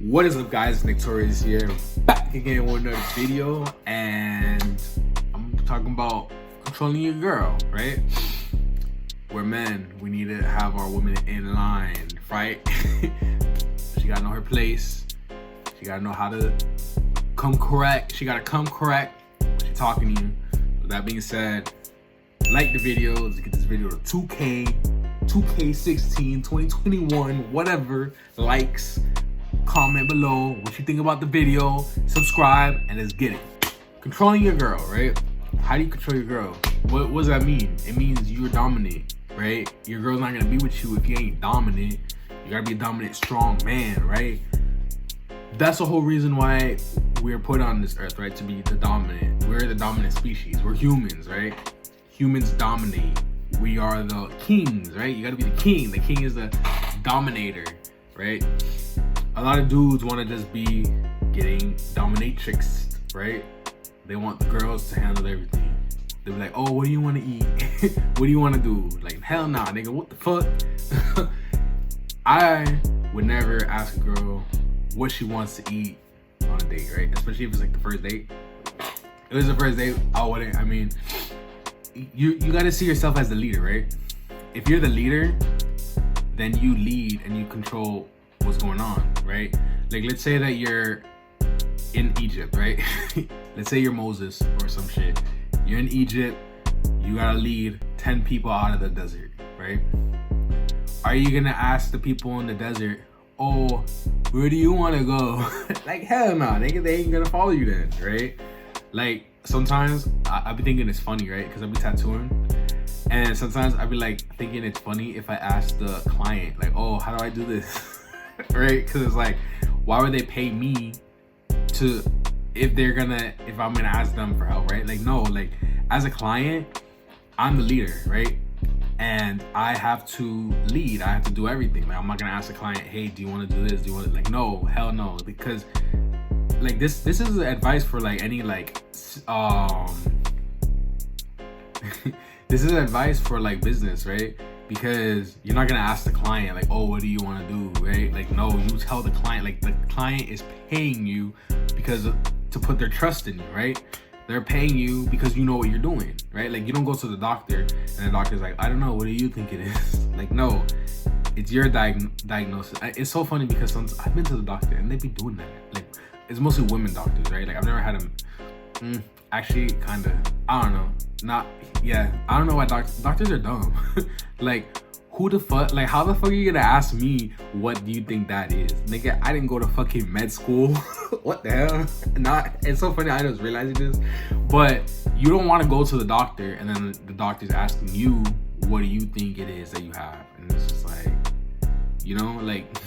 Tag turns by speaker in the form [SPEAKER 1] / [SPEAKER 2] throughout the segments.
[SPEAKER 1] What is up, guys? Nick Torius here, back again with another video, and I'm talking about controlling your girl, right? We're men, we need to have our women in line, right? She gotta know her place, she gotta know how to come correct, she gotta come correct when she's talking to you. With that being said, like the video, let's get this video to 2K, 2K16, 2021, whatever, likes. Comment below what you think about the video, subscribe, and let's get it. Controlling your girl, right? How do you control your girl? What does that mean? It means you're dominant, right? Your girl's not gonna be with you if you ain't dominant. You gotta be a dominant, strong man, right? That's the whole reason why we're put on this earth, right? To be the dominant. We're the dominant species. We're humans, right? Humans dominate. We are the kings, right? You gotta be the king. The king is the dominator, right? A lot of dudes want to just be getting dominatrix, right? They want the girls to handle everything. They be like, oh, what do you want to eat? What do you want to do? Like, hell nah, nigga, what the fuck? I would never ask a girl what she wants to eat on a date, right? Especially if it's like the first date. If it was the first date, I wouldn't. I mean, you got to see yourself as the leader, right? If you're the leader, then you lead and you control what's going on, right? Like, let's say that you're in Egypt, right? Let's say you're Moses or some shit. You're in Egypt, you gotta lead 10 people out of the desert, right? Are you gonna ask the people in the desert, oh, where do you wanna go? Like, hell no, nigga, they ain't gonna follow you then, right? Like, sometimes I be thinking it's funny, right? Because I be tattooing. And sometimes I be like thinking it's funny if I ask the client, like, oh, how do I do this? Right? Because it's like, why would they pay me to if I'm gonna ask them for help, right? Like, no, like, as a client, I'm the leader, right? And I have to lead. I have to do everything. Like, I'm not gonna ask the client, hey, do you want to do this? Do you want to, like, no, hell no, because like this is advice for like any like this is advice for like business, right? Because you're not gonna ask the client like, oh, what do you want to do, right? Like, no, you tell the client. Like, the client is paying you because to put their trust in you, right? They're paying you because you know what you're doing, right? Like, you don't go to the doctor and the doctor's like, I don't know, what do you think it is? Like, no, it's your diagnosis. It's so funny because sometimes I've been to the doctor and they be doing that. Like, it's mostly women doctors, right? Like, I've never had them. Actually, kind of. I don't know. I don't know why doctors are dumb. Like, who the fuck? Like, how the fuck are you gonna ask me what do you think that is? Nigga, I didn't go to fucking med school. What the hell? It's so funny I just realizing this. But you don't want to go to the doctor and then the doctor's asking you, what do you think it is that you have? And it's just like, you know, like,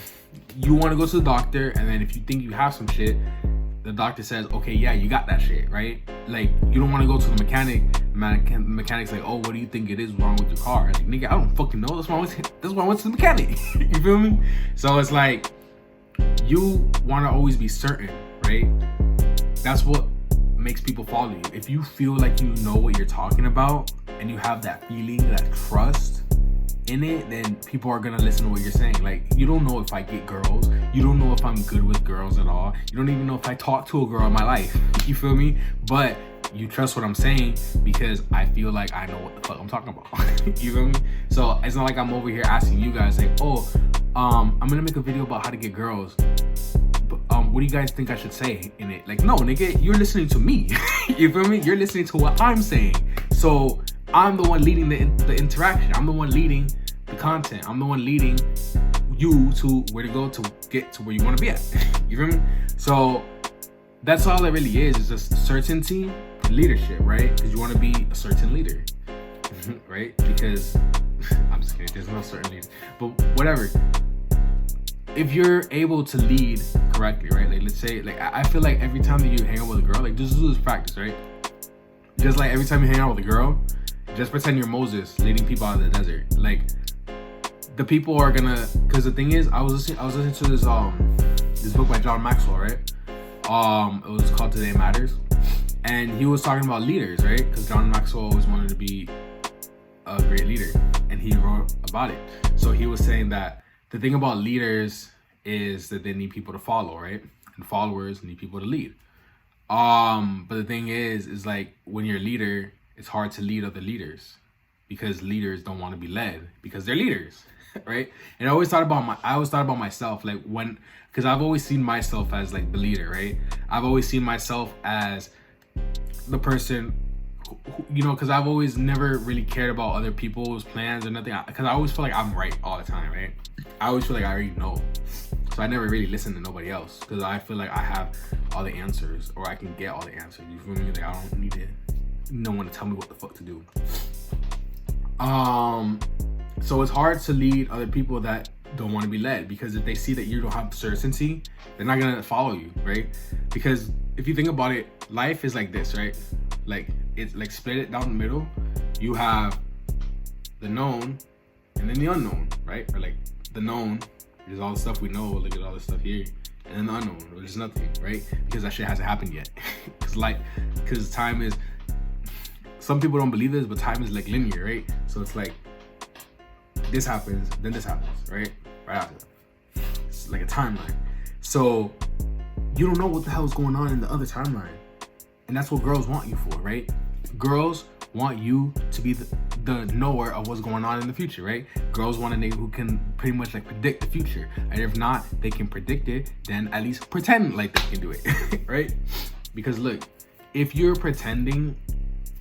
[SPEAKER 1] you want to go to the doctor and then if you think you have some shit, the doctor says, okay, yeah, you got that shit, right? Like, you don't want to go to the mechanic. The mechanic's like, oh, what do you think it is wrong with your car? Like, nigga, I don't fucking know. That's why I went to the mechanic. You feel me? So it's like, you want to always be certain, right? That's what makes people follow you. If you feel like you know what you're talking about and you have that feeling, that trust in it, then people are gonna listen to what you're saying. Like, you don't know if I get girls, you don't know if I'm good with girls at all, you don't even know if I talk to a girl in my life. You feel me? But you trust what I'm saying because I feel like I know what the fuck I'm talking about. You feel me? So it's not like I'm over here asking you guys like, oh, I'm gonna make a video about how to get girls, but what do you guys think I should say in it? Like, no, nigga, you're listening to me. You feel me? You're listening to what I'm saying. So I'm the one leading the interaction. I'm the one leading the content. I'm the one leading you to where to go to get to where you want to be at. You feel me? So that's all it really is. It's just certainty and leadership, right? Because you want to be a certain leader, right? Because I'm just kidding. There's no certain leader, but whatever. If you're able to lead correctly, right? Like, let's say, like, I feel like every time that you hang out with a girl, like, just do this practice, right? Just like every time you hang out with a girl, just pretend you're Moses leading people out of the desert. Like, the people are gonna, because the thing is, I was listening to this book by John Maxwell, right? It was called Today Matters, and he was talking about leaders, right? Because John Maxwell always wanted to be a great leader, and he wrote about it. So he was saying that the thing about leaders is that they need people to follow, right? And followers need people to lead. But the thing is like when you're a leader, it's hard to lead other leaders because leaders don't want to be led because they're leaders, right? And I always thought about myself, like because I've always seen myself as like the leader, right? I've always seen myself as the person who, because I've always never really cared about other people's plans or nothing, because I always feel like I'm right all the time, right? I always feel like I already know. So I never really listen to nobody else because I feel like I have all the answers, or I can get all the answers. You feel me? Like I don't need no one to tell me what the fuck to do. So it's hard to lead other people that don't want to be led, because if they see that you don't have certainty, they're not gonna follow you, right? Because if you think about it, life is like this, right? Like it's like split it down the middle. You have the known and then the unknown, right? Or like the known is all the stuff we know, look at all this stuff here, and then the unknown, which is nothing, right? Because that shit hasn't happened yet. Because time is, some people don't believe this, but time is like linear, right? So it's like this happens, then this happens, right? Right after that. It's like a timeline. So you don't know what the hell is going on in the other timeline. And that's what girls want you for, right? Girls want you to be the knower of what's going on in the future, right? Girls want a nigga who can pretty much like predict the future. And if not, they can predict it, then at least pretend like they can do it, right? Because look, if you're pretending,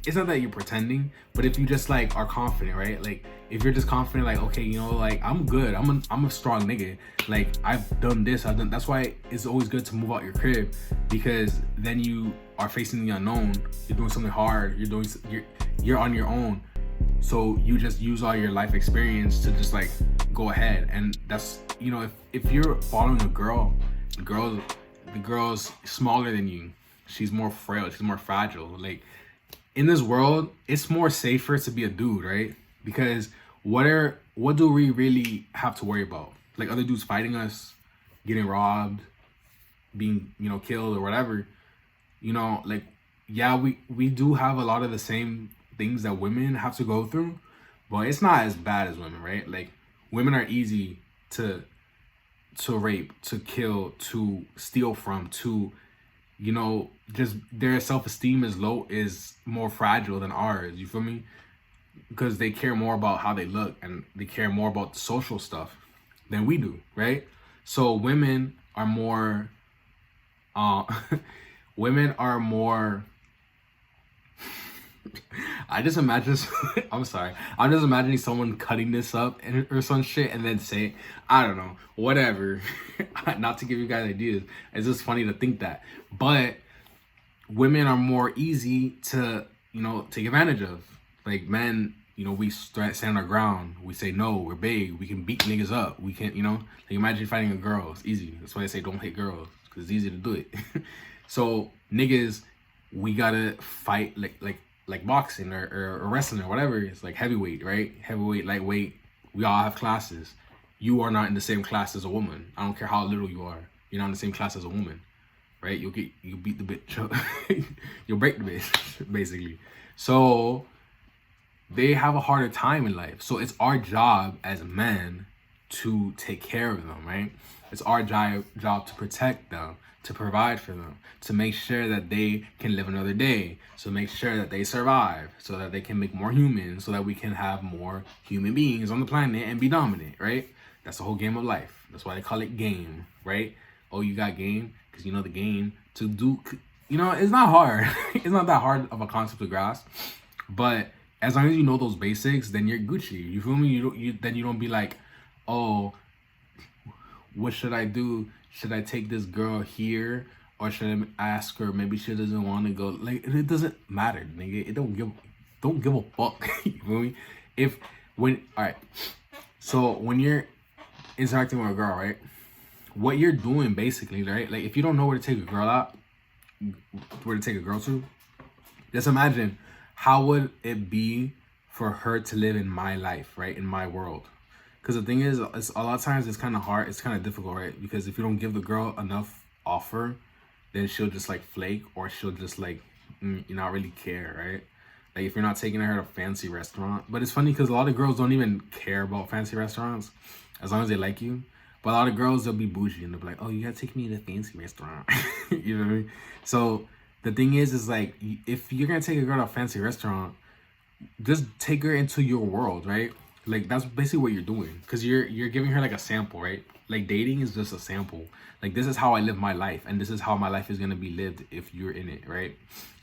[SPEAKER 1] it's not that you're pretending, but if you just like are confident, right? Like if you're just confident, like, okay, like I'm good, I'm a strong nigga, like I've done this, that's why it's always good to move out your crib, because then you are facing the unknown, you're doing something hard, you're on your own, so you just use all your life experience to just like go ahead. And that's, if you're following a girl, the girl's smaller than you, she's more frail, she's more fragile. Like in this world, it's more safer to be a dude, right? Because what do we really have to worry about? Like other dudes fighting us, getting robbed, being, killed or whatever. Like, yeah, we do have a lot of the same things that women have to go through, but it's not as bad as women, right? Like women are easy to rape, to kill, to steal from, to just their self-esteem is more fragile than ours, you feel me? Because they care more about how they look and they care more about social stuff than we do, right? So women are more I just imagine I'm just imagining someone cutting this up or some shit and then say, I don't know, whatever. Not to give you guys ideas, it's just funny to think that. But women are more easy to take advantage of. Like men, we stand our ground, we say no, we're big, we can beat niggas up, we can, like imagine fighting a girl, it's easy. That's why they say don't hit girls, because it's easy to do it. So niggas, we gotta fight like boxing or wrestling or whatever. It's like heavyweight, right? Heavyweight, lightweight. We all have classes. You are not in the same class as a woman. I don't care how little you are. You're not in the same class as a woman, right? You beat the bitch. You'll break the bitch, basically. So they have a harder time in life. So it's our job as men to take care of them, right? It's our job to protect them, to provide for them, to make sure that they can live another day, so make sure that they survive, so that they can make more humans, so that we can have more human beings on the planet and be dominant, right? That's the whole game of life. That's why they call it game, right? Oh, you got game? Because the game to do, it's not hard. It's not that hard of a concept to grasp. But as long as you know those basics, then you're Gucci. You feel me? Then you don't be like, oh, what should I do? Should I take this girl here, or should I ask her? Maybe she doesn't want to go. Like, it doesn't matter, nigga. It don't give a fuck. You feel me? Alright. So when you're interacting with a girl, right? What you're doing basically, right? Like if you don't know where to take a girl out, where to take a girl to, just imagine how would it be for her to live in my life, right? In my world. Because the thing is, it's, a lot of times it's kind of hard. It's kind of difficult, right? Because if you don't give the girl enough offer, then she'll just like flake, or she'll just like not really care, right? Like if you're not taking her to a fancy restaurant. But it's funny because a lot of girls don't even care about fancy restaurants as long as they like you. But a lot of girls, they'll be bougie and they'll be like, oh, you gotta take me to a fancy restaurant. You know what I mean? So the thing is like, if you're gonna take a girl to a fancy restaurant, just take her into your world, right? Like that's basically what you're doing, because you're giving her like a sample, right? Like dating is just a sample. Like this is how I live my life, and this is how my life is gonna be lived if you're in it, right?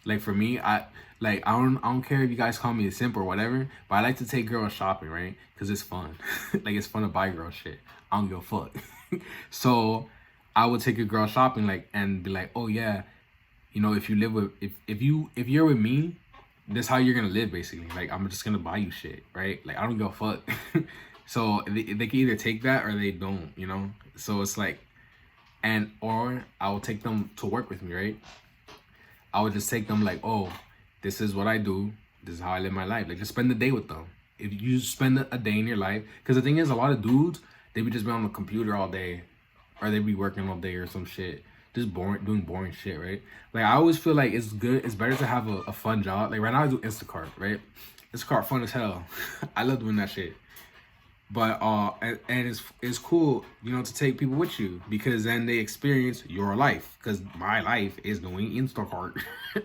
[SPEAKER 1] Like for me, I don't care if you guys call me a simp or whatever, but I like to take girls shopping, right? Because it's fun. Like it's fun to buy girl shit. I don't give a fuck. So I would take a girl shopping, like, and be like, oh yeah, you know, if you live with if you're with me, this how you're gonna live basically. Like I'm just gonna buy you shit, right? Like I don't give a fuck. So they can either take that or they don't, you know. So it's like, and or I will take them to work with me, right? I would just take them like, oh, this is what I do. This is how I live my life. Like just spend the day with them. If you spend a day in your life, because the thing is, a lot of dudes, they be just be on the computer all day, or they be working all day or some shit, just doing boring shit, right? Like I always feel like it's better to have a fun job. Like right now I do Instacart, right? Instacart fun as hell. I love doing that shit. But and it's cool, you know, to take people with you, because then they experience your life, because my life is doing Instacart.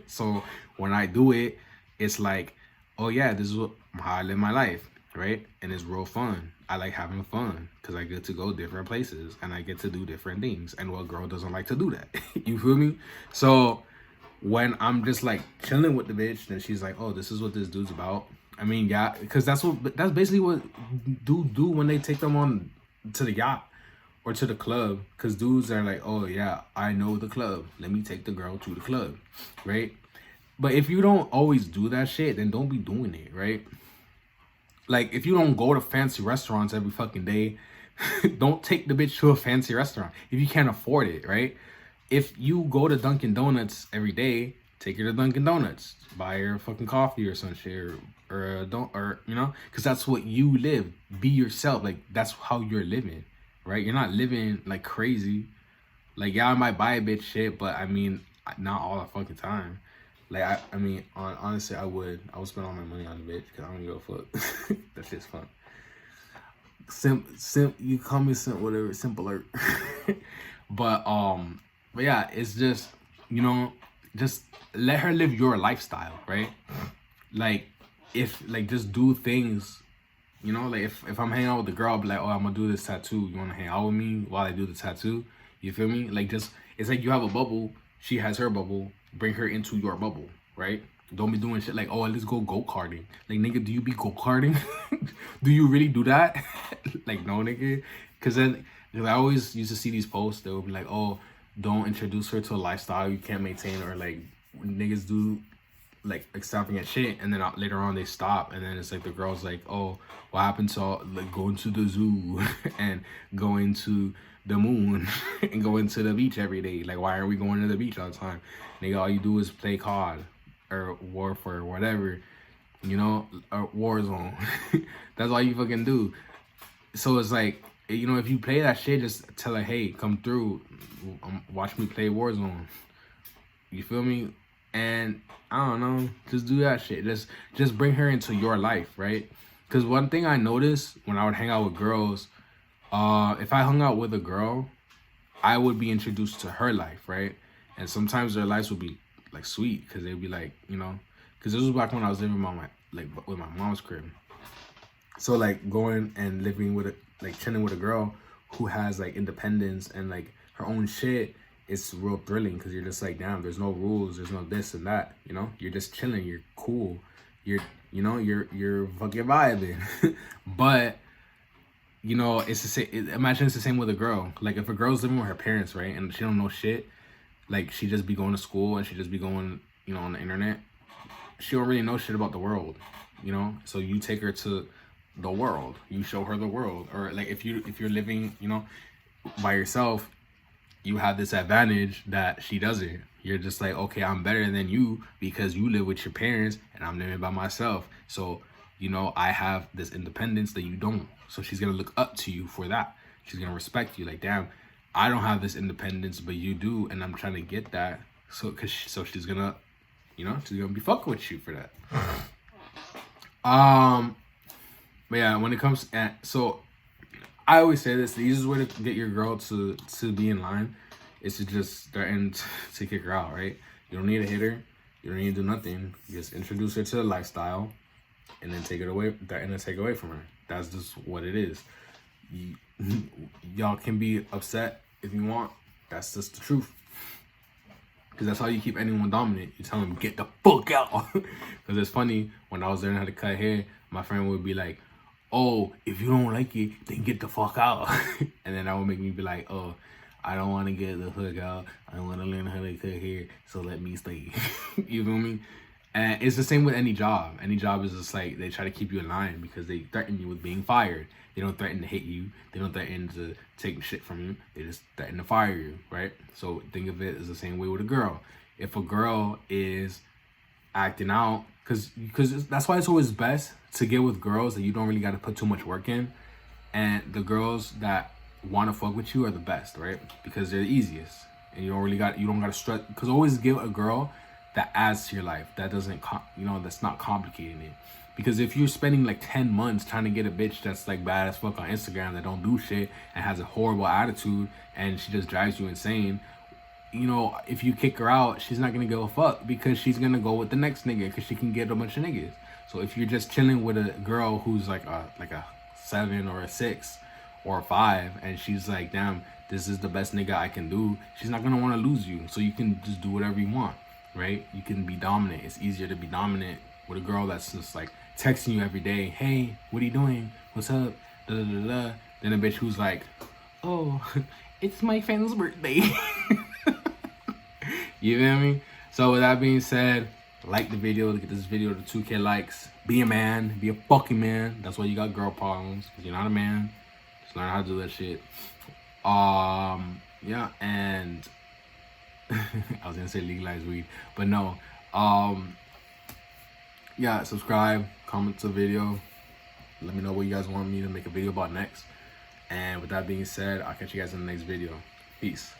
[SPEAKER 1] So when I do it, it's like, oh yeah, this is how I live my life, right? And it's real fun. I like having fun because I get to go different places and I get to do different things. And what girl doesn't like to do that? You feel me? So when I'm just like chilling with the bitch, then she's like, oh, this is what this dude's about. I mean, yeah, because that's basically what dudes do when they take them on to the yacht or to the club. Because dudes are like, oh yeah, I know the club, let me take the girl to the club, right? But if you don't always do that shit, then don't be doing it, right? Like if you don't go to fancy restaurants every fucking day, don't take the bitch to a fancy restaurant if you can't afford it, right? If you go to Dunkin' Donuts every day, take her to Dunkin' Donuts, buy her a fucking coffee or some shit, or you know, because that's what you live. Be yourself. Like that's how you're living, right? You're not living like crazy. Like yeah, I might buy a bitch shit, but I mean, not all the fucking time. Like I mean, honestly, I would spend all my money on the bitch because I don't give a fuck. That shit's fun. Simp, you call me simp, whatever, simp alert. But yeah, it's just, you know, just let her live your lifestyle, right? Like if like just do things, you know, like if I'm hanging out with the girl, I'll be like, oh, I'm gonna do this tattoo. You wanna hang out with me while I do the tattoo? You feel me? Like just, it's like you have a bubble, she has her bubble, bring her into your bubble, right? Don't be doing shit like, oh, let's go go-karting. Like, nigga, do you be go-karting? Do you really do that? Like, no, nigga. Because then, cause I always used to see these posts that would be like, oh, don't introduce her to a lifestyle you can't maintain, or like niggas do like extravagant shit, and then later on they stop, and then it's like the girl's like, oh, what happened to like going to the zoo and going to the moon and going to the beach every day? Like, why are we going to the beach all the time? Nigga, all you do is play COD or Warfare or whatever, you know, or Warzone. That's all you fucking do. So it's like, you know, if you play that shit, just tell her, hey, come through, watch me play Warzone. You feel me? And I don't know, just do that shit. Just bring her into your life, right? Because one thing I noticed when I would hang out with girls, if I hung out with a girl, I would be introduced to her life, right? And sometimes their lives would be like sweet, because they'd be like, you know, because this was back when I was living with my mom's crib. So like going and living with like chilling with a girl who has like independence and like her own shit, it's real thrilling, because you're just like, damn, there's no rules, there's no this and that, you know? You're just chilling, you're cool, you're fucking vibing. But you know, it's the same. Imagine it's the same with a girl. Like if a girl's living with her parents, right, and she don't know shit, like she just be going to school and she just be going, you know, on the internet, she don't really know shit about the world, you know? So you take her to the world, you show her the world. Or like if you're living, you know, by yourself, you have this advantage that she doesn't. You're just like, okay, I'm better than you because you live with your parents and I'm living by myself. So, you know, I have this independence that you don't. So she's gonna look up to you for that. She's gonna respect you. Like, damn, I don't have this independence, but you do, and I'm trying to get that. So she's gonna, you know, she's gonna be fucking with you for that. But yeah, when it comes at, so I always say this: the easiest way to get your girl to be in line is to just threaten to kick her out, right? You don't need to hit her. You don't need to do nothing. You just introduce her to the lifestyle, and then take it away. And then take away from her. That's just what it is. Y'all can be upset if you want. That's just the truth. Because that's how you keep anyone dominant. You tell them, get the fuck out. Because it's funny, when I was learning how to cut hair, my friend would be like, oh, if you don't like it, then get the fuck out. And then that would make me be like, oh, I don't want to get the hook out. I want to learn how to cut hair, so let me stay. You feel me? And it's the same with any job. Any job is just like, they try to keep you in line because they threaten you with being fired. They don't threaten to hit you. They don't threaten to take shit from you. They just threaten to fire you, right? So think of it as the same way with a girl. If a girl is acting out, because that's why it's always best to get with girls that you don't really got to put too much work in. And the girls that want to fuck with you are the best, right? Because they're the easiest. And you don't got to stress. Because always give a girl that adds to your life. That doesn't, that's not complicating it. Because if you're spending like 10 months trying to get a bitch that's like bad as fuck on Instagram, that don't do shit and has a horrible attitude and she just drives you insane, if you kick her out, she's not gonna give a fuck because she's gonna go with the next nigga because she can get a bunch of niggas. So if you're just chilling with a girl who's like a 7 or a 6 or a 5 and she's like, damn, this is the best nigga I can do, she's not gonna want to lose you. So you can just do whatever you want, right? You can be dominant. It's easier to be dominant with a girl that's just like texting you every day, hey, what are you doing? What's up? Da da da da. Then a bitch who's like, oh, it's my friend's birthday. You feel me? So with that being said, like the video, get this video to 2K likes. Be a man, be a fucking man. That's why you got girl problems, because you're not a man. Just learn how to do that shit. Yeah, and I was gonna say legalize weed, but no. Yeah, subscribe, comment to the video. Let me know what you guys want me to make a video about next. And with that being said, I'll catch you guys in the next video. Peace.